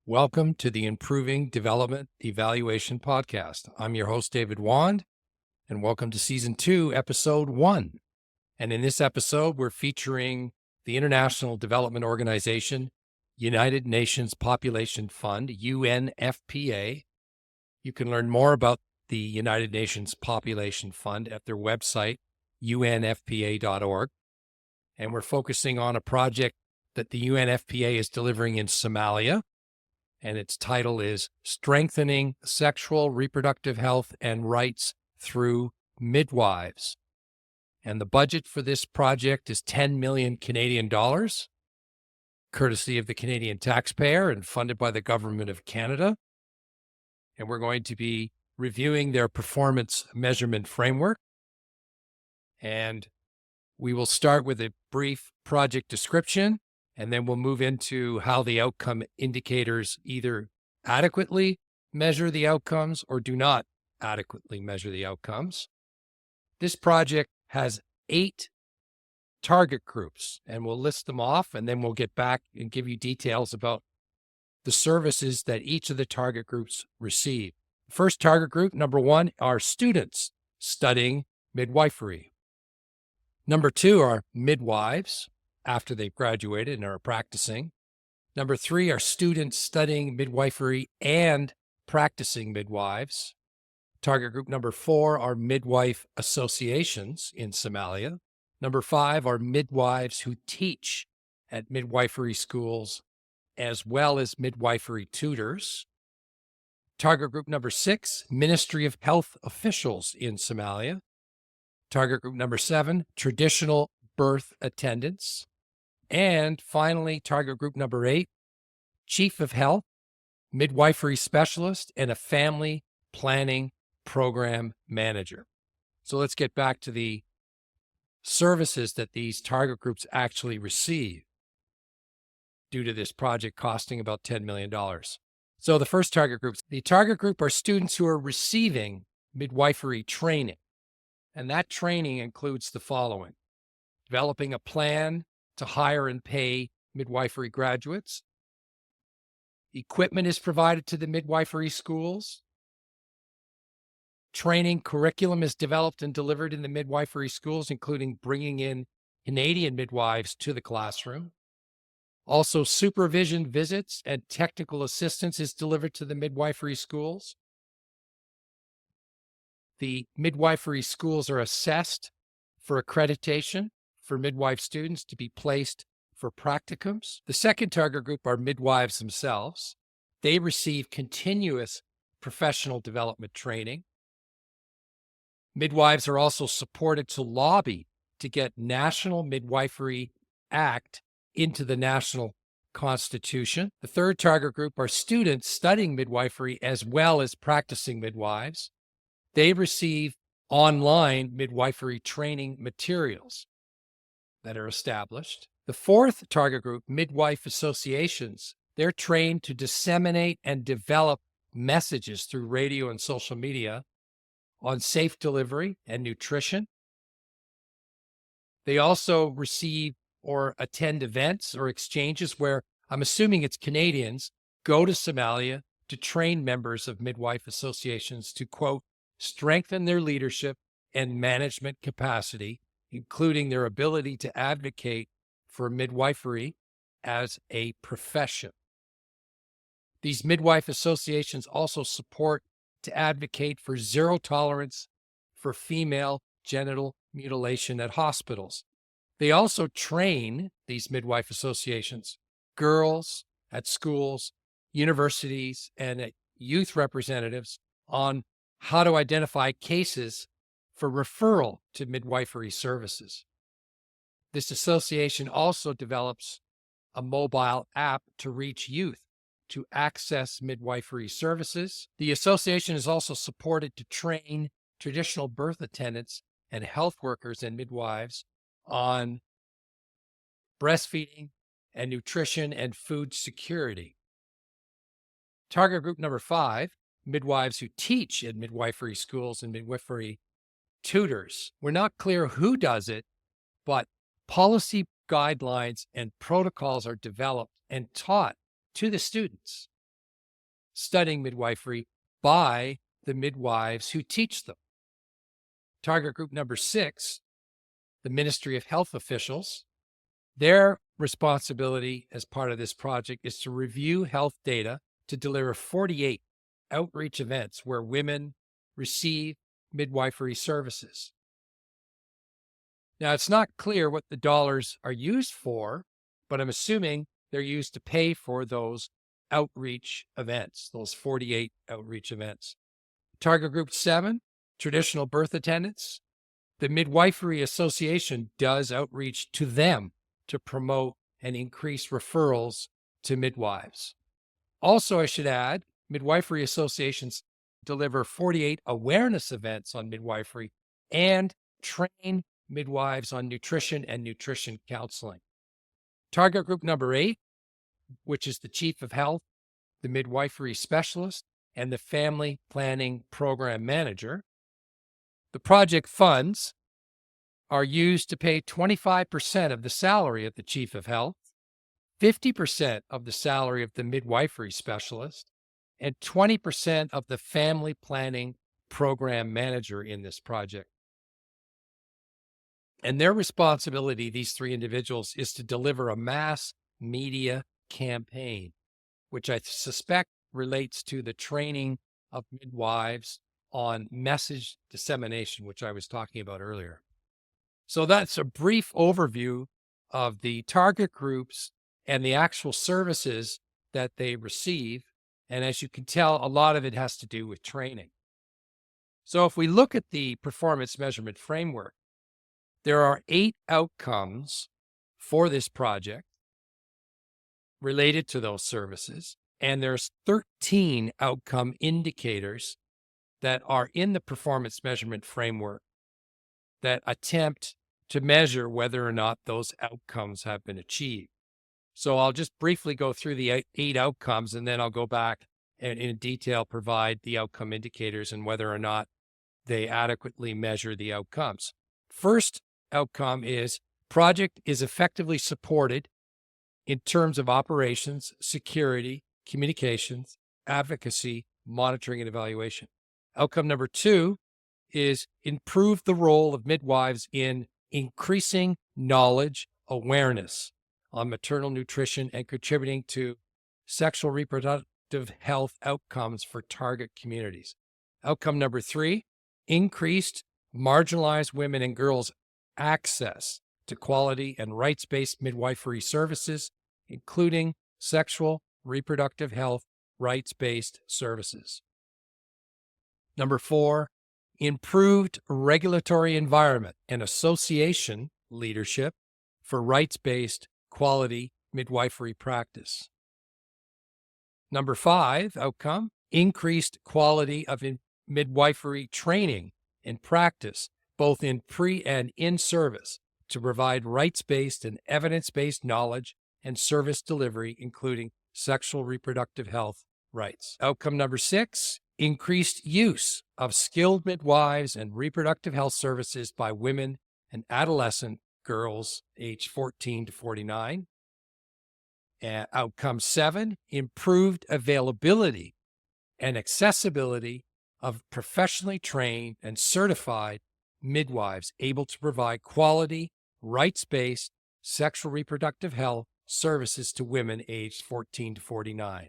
Welcome to the Improving Development Evaluation Podcast. I'm your host, David Wand, and welcome to Season 2, Episode 1. And in this episode, we're featuring the International Development Organization, United Nations Population Fund, UNFPA. You can learn more about the United Nations Population Fund at their website, unfpa.org. And we're focusing on a project that the UNFPA is delivering in Somalia, and its title is Strengthening Sexual Reproductive Health and Rights Through Midwives. And the budget for this project is 10 million Canadian dollars, courtesy of the Canadian taxpayer and funded by the Government of Canada. And we're going to be reviewing their performance measurement framework. And we will start with a brief project description, and then we'll move into how the outcome indicators either adequately measure the outcomes or do not adequately measure the outcomes. This project has 8 target groups, and we'll list them off, and then we'll get back and give you details about the services that each of the target groups receive. First target group, number 1, are students studying midwifery. Number 2 are midwives after they've graduated and are practicing. Number 3 are students studying midwifery and practicing midwives. Target group number 4 are midwife associations in Somalia. Number 5 are midwives who teach at midwifery schools as well as midwifery tutors. Target group number 6, Ministry of Health officials in Somalia. Target group number 7, traditional birth attendants. And finally, target group number 8, chief of health, midwifery specialist, and a family planning program manager. So let's get back to the services that these target groups actually receive due to this project costing about $10 million. So the first target groups, the target group are students who are receiving midwifery training. And that training includes the following: developing a plan to hire and pay midwifery graduates. Equipment is provided to the midwifery schools. Training curriculum is developed and delivered in the midwifery schools, including bringing in Canadian midwives to the classroom. Also, supervision visits and technical assistance is delivered to the midwifery schools. The midwifery schools are assessed for accreditation for midwife students to be placed for practicums. The second target group are midwives themselves. They receive continuous professional development training. Midwives are also supported to lobby to get National Midwifery Act into the national constitution. The third target group are students studying midwifery as well as practicing midwives. They receive online midwifery training materials that are established. The fourth target group, midwife associations, they're trained to disseminate and develop messages through radio and social media on safe delivery and nutrition. They also receive or attend events or exchanges where, I'm assuming it's Canadians, go to Somalia to train members of midwife associations to, quote, strengthen their leadership and management capacity, including their ability to advocate for midwifery as a profession. These midwife associations also support to advocate for zero tolerance for female genital mutilation at hospitals. They also train, these midwife associations, girls at schools, universities, and youth representatives on how to identify cases for referral to midwifery services. This association also develops a mobile app to reach youth to access midwifery services. The association is also supported to train traditional birth attendants and health workers and midwives on breastfeeding and nutrition and food security. Target group number 5, midwives who teach at midwifery schools and midwifery tutors. We're not clear who does it, but policy guidelines and protocols are developed and taught to the students studying midwifery by the midwives who teach them. Target group number 6, the Ministry of Health officials. Their responsibility as part of this project is to review health data to deliver 48 outreach events where women receive midwifery services. Now, it's not clear what the dollars are used for, but I'm assuming they're used to pay for those outreach events, those 48 outreach events. Target group 7, traditional birth attendants. The Midwifery Association does outreach to them to promote and increase referrals to midwives. Also, I should add, midwifery associations deliver 48 awareness events on midwifery and train midwives on nutrition and nutrition counseling. Target group number 8, which is the chief of health, the midwifery specialist, and the family planning program manager. The project funds are used to pay 25% of the salary of the chief of health, 50% of the salary of the midwifery specialist, and 20% of the family planning program manager in this project. And their responsibility, these 3 individuals, is to deliver a mass media campaign, which I suspect relates to the training of midwives on message dissemination, which I was talking about earlier. So that's a brief overview of the target groups and the actual services that they receive. And as you can tell, a lot of it has to do with training. So if we look at the performance measurement framework, there are 8 outcomes for this project related to those services, and there's 13 outcome indicators that are in the performance measurement framework that attempt to measure whether or not those outcomes have been achieved. So I'll just briefly go through the 8 outcomes, and then I'll go back and in detail provide the outcome indicators and whether or not they adequately measure the outcomes. First outcome is project is effectively supported in terms of operations, security, communications, advocacy, monitoring, and evaluation. Outcome number 2 is improve the role of midwives in increasing knowledge, awareness on maternal nutrition and contributing to sexual reproductive health outcomes for target communities. Outcome number 3, increased marginalized women and girls' access to quality and rights-based midwifery services, including sexual reproductive health rights-based services. Number 4, improved regulatory environment and association leadership for rights-based quality midwifery practice. Number 5 outcome, increased quality of midwifery training and practice, both in pre and in service, to provide rights-based and evidence-based knowledge and service delivery, including sexual reproductive health rights. Outcome number 6, increased use of skilled midwives and reproductive health services by women and adolescent girls aged 14 to 49. Outcome 7, improved availability and accessibility of professionally trained and certified midwives able to provide quality, rights-based sexual reproductive health services to women aged 14 to 49.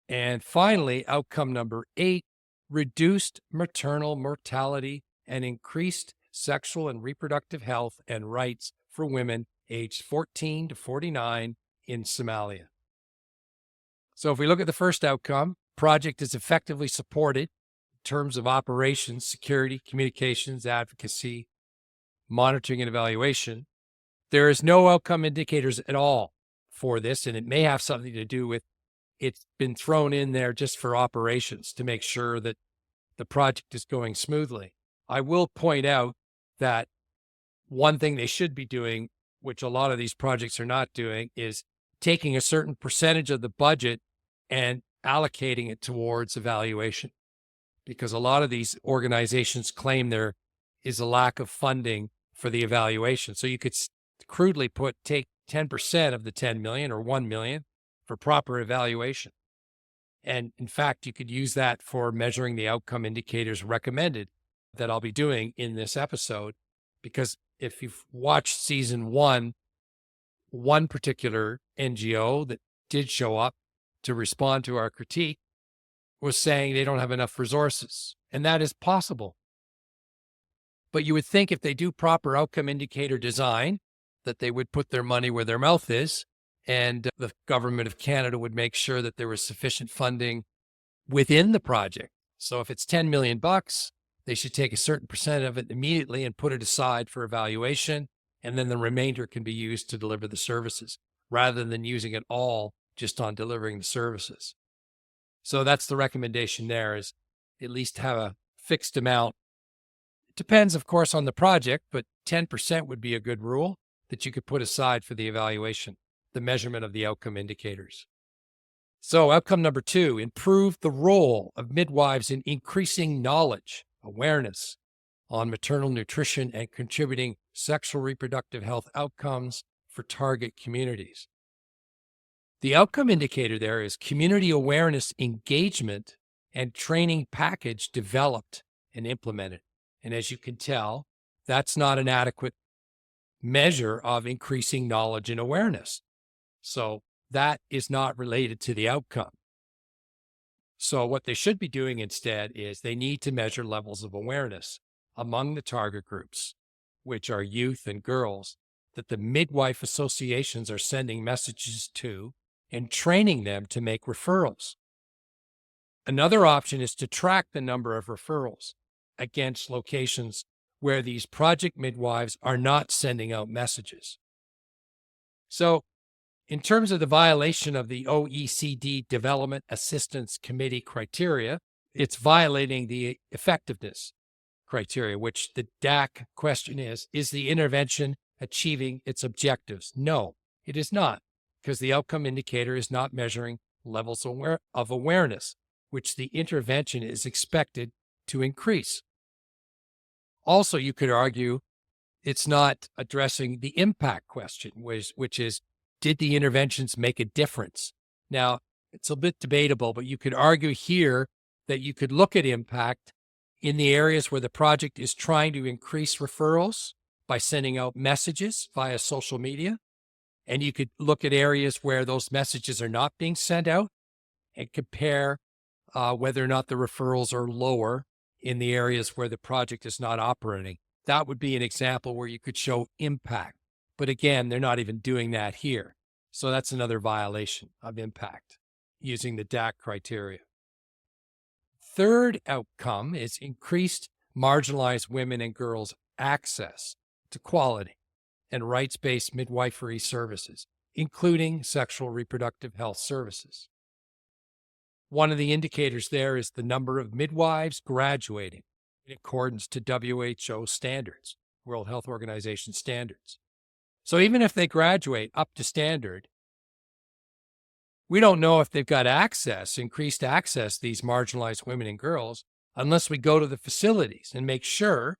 And finally, outcome number 8, reduced maternal mortality and increased sexual and reproductive health and rights for women aged 14 to 49 in Somalia. So if we look at the first outcome, project is effectively supported in terms of operations, security, communications, advocacy, monitoring, and evaluation. There is no outcome indicators at all for this, and it may have something to do with it's been thrown in there just for operations to make sure that the project is going smoothly. I will point out that one thing they should be doing, which a lot of these projects are not doing, is taking a certain percentage of the budget and allocating it towards evaluation. Because a lot of these organizations claim there is a lack of funding for the evaluation. So you could crudely take 10% of the 10 million or 1 million for proper evaluation. And in fact, you could use that for measuring the outcome indicators recommended that I'll be doing in this episode. Because if you've watched season one particular NGO that did show up to respond to our critique was saying they don't have enough resources. And that is possible. But you would think if they do proper outcome indicator design, that they would put their money where their mouth is, and the government of Canada would make sure that there was sufficient funding within the project. So if it's $10 million, they should take a certain percent of it immediately and put it aside for evaluation, and then the remainder can be used to deliver the services, rather than using it all just on delivering the services. So that's the recommendation there, is at least have a fixed amount. It depends, of course, on the project, but 10% would be a good rule that you could put aside for the evaluation, the measurement of the outcome indicators. So outcome number 2, improve the role of midwives in increasing knowledge, awareness on maternal nutrition and contributing sexual reproductive health outcomes for target communities. The outcome indicator there is community awareness engagement and training package developed and implemented. And as you can tell, that's not an adequate measure of increasing knowledge and awareness. So that is not related to the outcome. So what they should be doing instead is they need to measure levels of awareness among the target groups, which are youth and girls, that the midwife associations are sending messages to and training them to make referrals. Another option is to track the number of referrals against locations where these project midwives are not sending out messages. So in terms of the violation of the OECD Development Assistance Committee criteria, it's violating the effectiveness criteria, which the DAC question is the intervention achieving its objectives? No, it is not, because the outcome indicator is not measuring levels of awareness, which the intervention is expected to increase. Also, you could argue it's not addressing the impact question, which is, did the interventions make a difference? Now, it's a bit debatable, but you could argue here that you could look at impact in the areas where the project is trying to increase referrals by sending out messages via social media. And you could look at areas where those messages are not being sent out and compare whether or not the referrals are lower in the areas where the project is not operating. That would be an example where you could show impact. But again, they're not even doing that here. So that's another violation of impact using the DAC criteria. Third outcome is increased marginalized women and girls' access to quality and rights-based midwifery services, including sexual reproductive health services. One of the indicators there is the number of midwives graduating in accordance to WHO standards, World Health Organization standards. So even if they graduate up to standard, we don't know if they've got access, increased access, these marginalized women and girls, unless we go to the facilities and make sure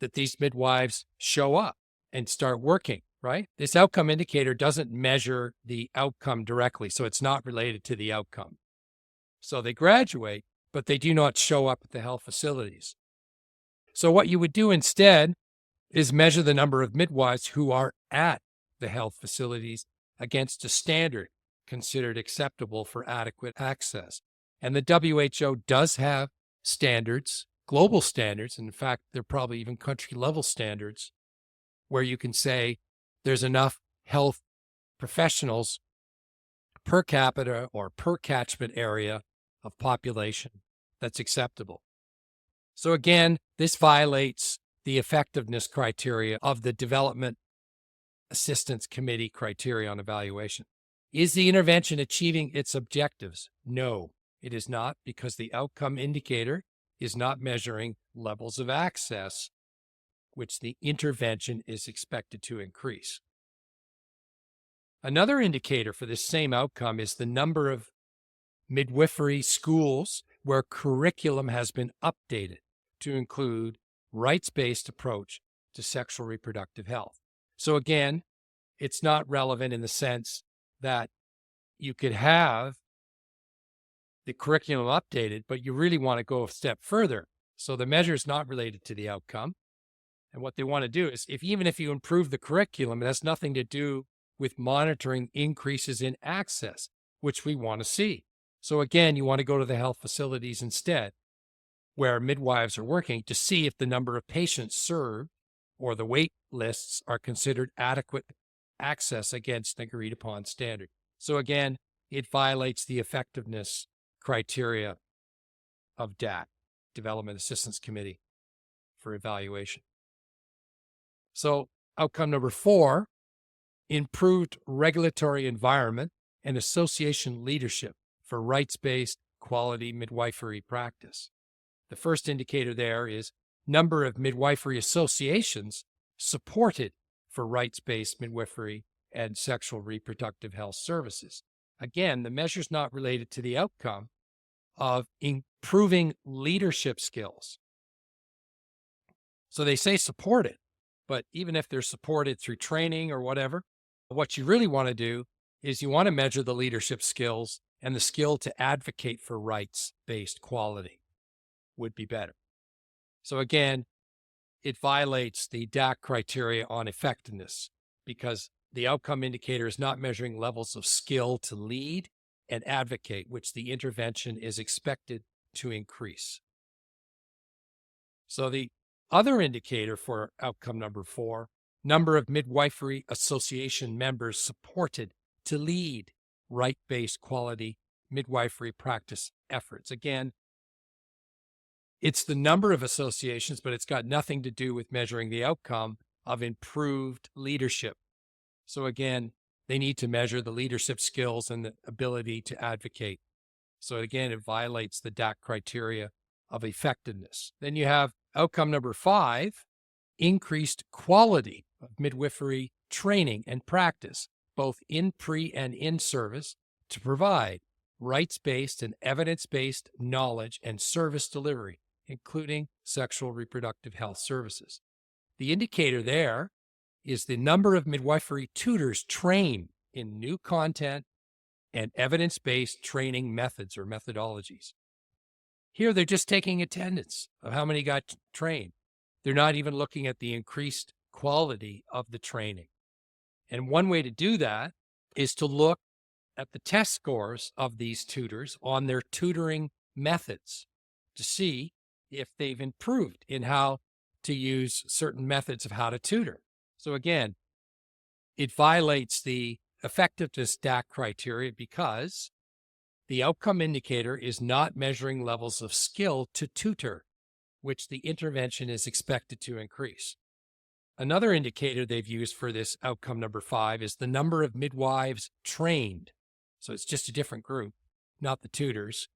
that these midwives show up and start working, right? This outcome indicator doesn't measure the outcome directly, so it's not related to the outcome. So they graduate, but they do not show up at the health facilities. So what you would do instead is measure the number of midwives who are at the health facilities against a standard considered acceptable for adequate access. And the WHO does have standards, global standards. In fact, they're probably even country-level standards where you can say there's enough health professionals per capita or per catchment area of population that's acceptable. So again, this violates the effectiveness criteria of the Development Assistance Committee criteria on evaluation. Is the intervention achieving its objectives? No, it is not, because the outcome indicator is not measuring levels of access, which the intervention is expected to increase. Another indicator for this same outcome is the number of midwifery schools where curriculum has been updated to include rights-based approach to sexual reproductive health. So again, it's not relevant in the sense that you could have the curriculum updated, but you really want to go a step further. So the measure is not related to the outcome. And what they want to do is, even if you improve the curriculum, it has nothing to do with monitoring increases in access, which we want to see. So again, you want to go to the health facilities instead, where midwives are working, to see if the number of patients served or the wait lists are considered adequate access against an agreed upon standard. So again, it violates the effectiveness criteria of DAC, Development Assistance Committee for evaluation. So outcome number 4, improved regulatory environment and association leadership for rights-based quality midwifery practice. The first indicator there is number of midwifery associations supported for rights-based midwifery and sexual reproductive health services. Again, the measure is not related to the outcome of improving leadership skills. So they say supported, but even if they're supported through training or whatever, what you really want to do is you want to measure the leadership skills, and the skill to advocate for rights-based quality would be better. So again, it violates the DAC criteria on effectiveness because the outcome indicator is not measuring levels of skill to lead and advocate, which the intervention is expected to increase. So the other indicator for outcome number 4, number of midwifery association members supported to lead right-based quality midwifery practice efforts. Again, it's the number of associations, but it's got nothing to do with measuring the outcome of improved leadership. So again, they need to measure the leadership skills and the ability to advocate. So again, it violates the DAC criteria of effectiveness. Then you have outcome number 5, increased quality of midwifery training and practice, both in pre and in service, to provide rights-based and evidence-based knowledge and service delivery, including sexual reproductive health services. The indicator there is the number of midwifery tutors trained in new content and evidence-based training methods or methodologies. Here, they're just taking attendance of how many got trained. They're not even looking at the increased quality of the training. And one way to do that is to look at the test scores of these tutors on their tutoring methods to see if they've improved in how to use certain methods of how to tutor. So again, it violates the effectiveness DAC criteria because the outcome indicator is not measuring levels of skill to tutor, which the intervention is expected to increase. Another indicator they've used for this outcome number 5 is the number of midwives trained. So it's just a different group, not the tutors,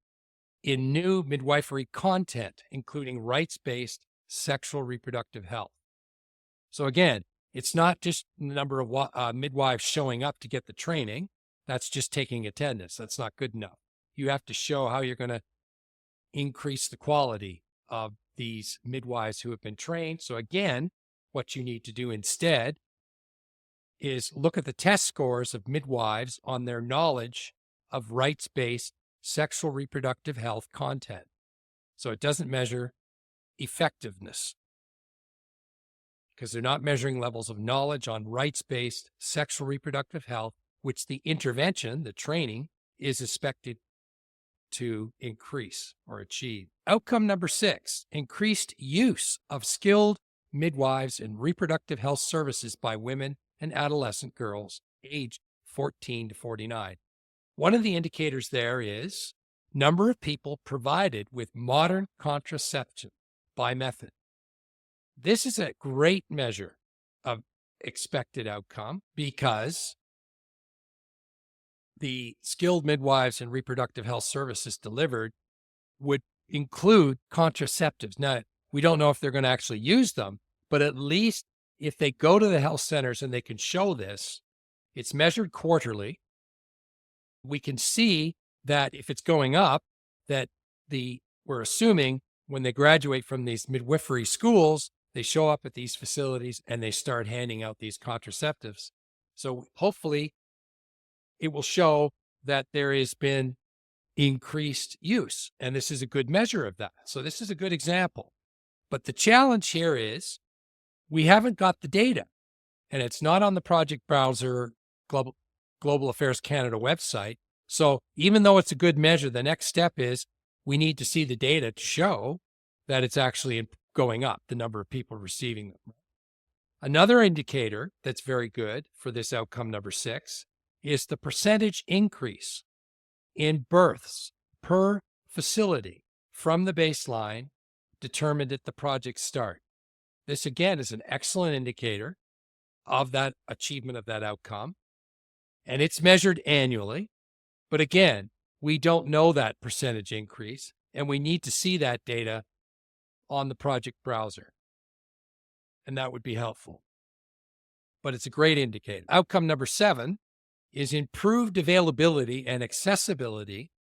in new midwifery content, including rights-based sexual reproductive health. So again, it's not just the number of midwives showing up to get the training. That's just taking attendance. That's not good enough. You have to show how you're going to increase the quality of these midwives who have been trained. So again, what you need to do instead is look at the test scores of midwives on their knowledge of rights-based sexual reproductive health content. So it doesn't measure effectiveness because they're not measuring levels of knowledge on rights-based sexual reproductive health, which the intervention, the training, is expected to increase or achieve. Outcome number 6, increased use of skilled midwives in reproductive health services by women and adolescent girls aged 14 to 49. One of the indicators there is number of people provided with modern contraception by method. This is a great measure of expected outcome because the skilled midwives and reproductive health services delivered would include contraceptives. Now, we don't know if they're going to actually use them, but at least if they go to the health centers and they can show this, it's measured quarterly. We can see that if it's going up, that we're assuming when they graduate from these midwifery schools, they show up at these facilities and they start handing out these contraceptives. So hopefully it will show that there has been increased use. And this is a good measure of that. So this is a good example. But the challenge here is we haven't got the data, and it's not on the Project Browser Global Affairs Canada website. So even though it's a good measure, the next step is we need to see the data to show that it's actually going up, the number of people receiving them. Another indicator that's very good for this outcome number 6 is the percentage increase in births per facility from the baseline determined at the project start. This, again, is an excellent indicator of that achievement of that outcome, and it's measured annually. But again, we don't know that percentage increase, and we need to see that data on the project browser, and that would be helpful. But it's a great indicator. Outcome number 7 is improved availability and accessibility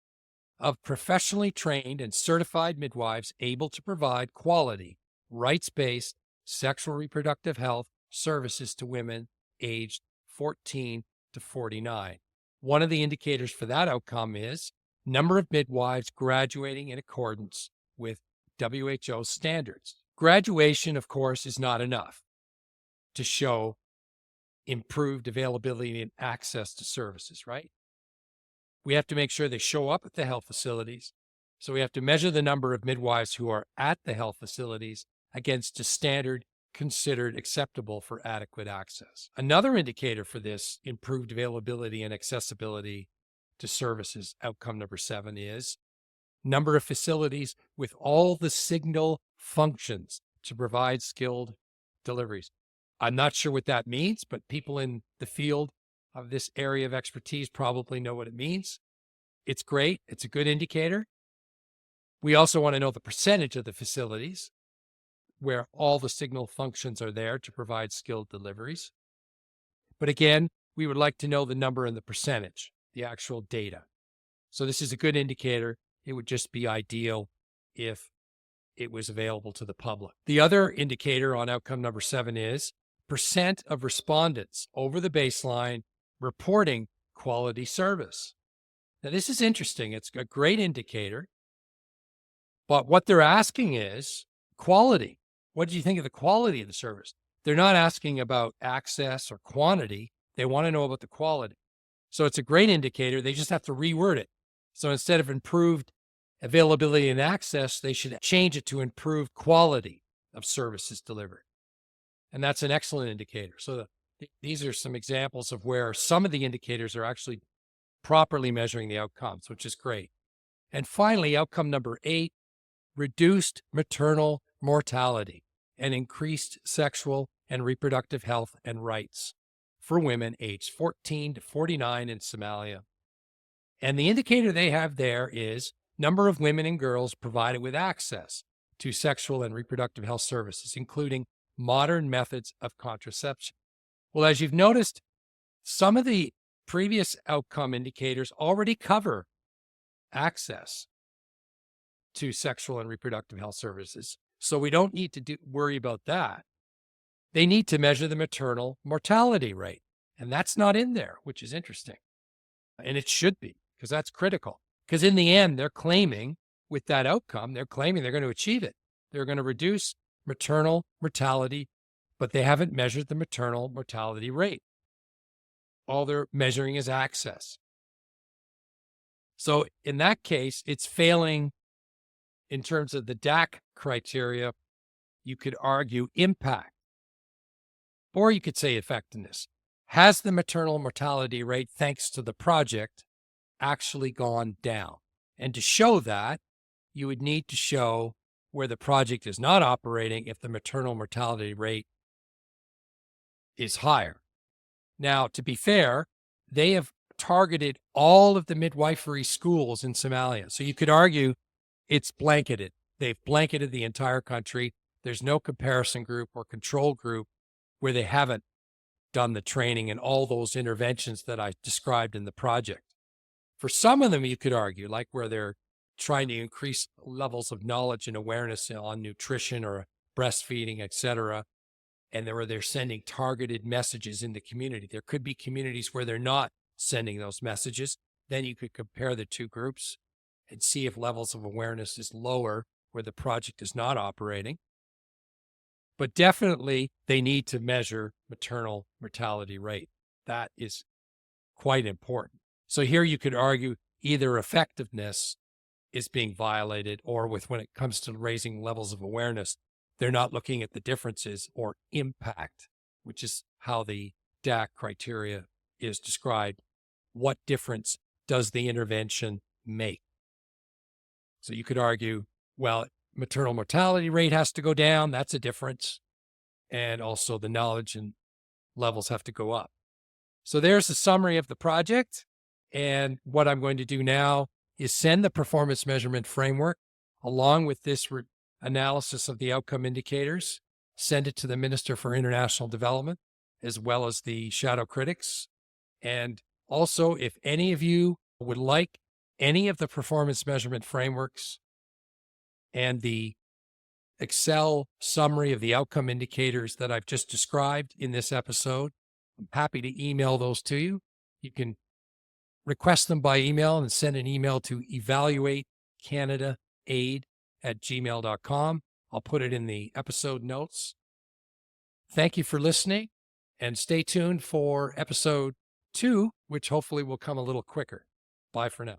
of professionally trained and certified midwives able to provide quality, rights-based sexual reproductive health services to women aged 14 to 49. One of the indicators for that outcome is number of midwives graduating in accordance with WHO standards. Graduation, of course, is not enough to show improved availability and access to services, right? We have to make sure they show up at the health facilities. So we have to measure the number of midwives who are at the health facilities against a standard considered acceptable for adequate access. Another indicator for this improved availability and accessibility to services, outcome number 7, is number of facilities with all the signal functions to provide skilled deliveries. I'm not sure what that means, but people in the field of this area of expertise probably know what it means. It's great. It's a good indicator. We also want to know the percentage of the facilities where all the signal functions are there to provide skilled deliveries. But again, we would like to know the number and the percentage, the actual data. So this is a good indicator. It would just be ideal if it was available to the public. The other indicator on outcome number 7 is percent of respondents over the baseline reporting quality service. Now, this is interesting. It's a great indicator. But what they're asking is quality. What did you think of the quality of the service? They're not asking about access or quantity. They want to know about the quality. So it's a great indicator. They just have to reword it. So instead of improved availability and access, they should change it to improved quality of services delivered. And that's an excellent indicator. So these are some examples of where some of the indicators are actually properly measuring the outcomes, which is great. And finally, outcome number 8, reduced maternal mortality and increased sexual and reproductive health and rights for women aged 14 to 49 in Somalia. And the indicator they have there is number of women and girls provided with access to sexual and reproductive health services, including modern methods of contraception. Well, as you've noticed, some of the previous outcome indicators already cover access to sexual and reproductive health services. So we don't need to worry about that. They need to measure the maternal mortality rate. And that's not in there, which is interesting. And it should be, because that's critical. Because in the end, they're claiming with that outcome, they're claiming they're going to achieve it. They're going to reduce maternal mortality, but they haven't measured the maternal mortality rate. All they're measuring is access. So in that case, it's failing in terms of the DAC criteria. You could argue impact, or you could say effectiveness. Has the maternal mortality rate, thanks to the project, actually gone down? And to show that, you would need to show where the project is not operating if the maternal mortality rate is higher. Now, to be fair, they have targeted all of the midwifery schools in Somalia. So you could argue it's blanketed. They've blanketed the entire country. There's no comparison group or control group where they haven't done the training and all those interventions that I described in the project. For some of them, you could argue, like where they're trying to increase levels of knowledge and awareness on nutrition or breastfeeding, etc., and where they're sending targeted messages in the community. There could be communities where they're not sending those messages. Then you could compare the two groups. and see if levels of awareness is lower where the project is not operating. But definitely they need to measure maternal mortality rate. That is quite important. So here you could argue either effectiveness is being violated, or when it comes to raising levels of awareness, they're not looking at the differences or impact, which is how the DAC criteria is described. What difference does the intervention make? So you could argue, well, maternal mortality rate has to go down. That's a difference. And also the knowledge and levels have to go up. So there's a summary of the project. And what I'm going to do now is send the performance measurement framework along with this analysis of the outcome indicators, send it to the Minister for International Development, as well as the shadow critics. And also, if any of you would like any of the performance measurement frameworks and the Excel summary of the outcome indicators that I've just described in this episode, I'm happy to email those to you. You can request them by email and send an email to evaluatecanadaaid@gmail.com. I'll put it in the episode notes. Thank you for listening, and stay tuned for episode 2, which hopefully will come a little quicker. Bye for now.